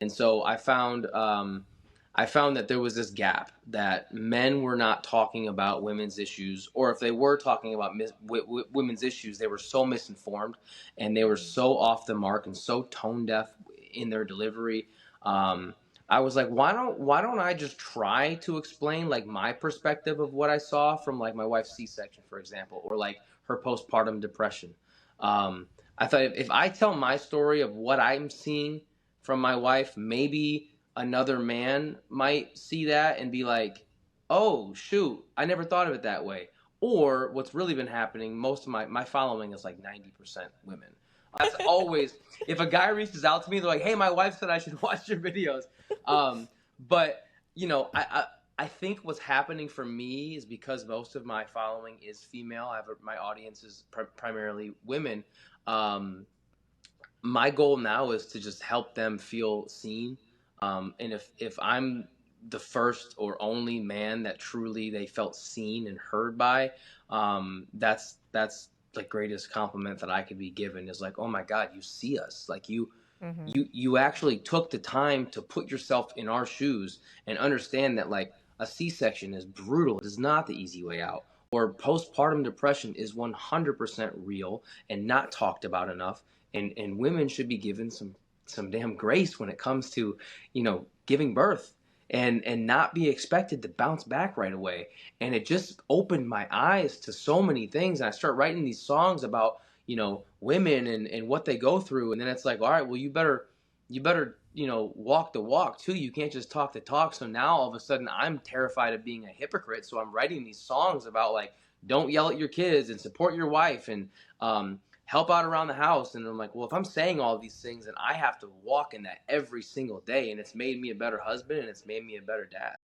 And so I found that there was this gap that men were not talking about women's issues, or if they were talking about women's issues, they were so misinformed and they were Mhm. so off the mark and so tone deaf in their delivery. Um, I was like, why don't I just try to explain like my perspective of what I saw from like my wife's C-section, for example, or like her postpartum depression. Um, I thought if I tell my story of what I'm seeing from my wife, maybe another man might see that and be like, "Oh, shoot, I never thought of it that way." Or what's really been happening, most of my following is like 90% women. That's always, if a guy reaches out to me, they're like, "Hey, my wife said I should watch your videos." But you know, I think what's happening for me is because most of my following is female. My audience is primarily women. Um, my goal now is to just help them feel seen. And if I'm the first or only man that truly they felt seen and heard by, that's the greatest compliment that I could be given, is like, oh my God, you see us, like Mhm. you actually took the time to put yourself in our shoes and understand that like a C-section is brutal. It is not the easy way out. Or postpartum depression is 100% real and not talked about enough. And women should be given some damn grace when it comes to, giving birth, and not be expected to bounce back right away. And it just opened my eyes to so many things. And I start writing these songs about, women and what they go through. And then it's like, all right, well, you better walk the walk too. You can't just talk the talk. So now all of a sudden I'm terrified of being a hypocrite, so I'm writing these songs about like, don't yell at your kids and support your wife, and help out around the house. And I'm like, well, if I'm saying all these things, then I have to walk in that every single day, and it's made me a better husband and it's made me a better dad.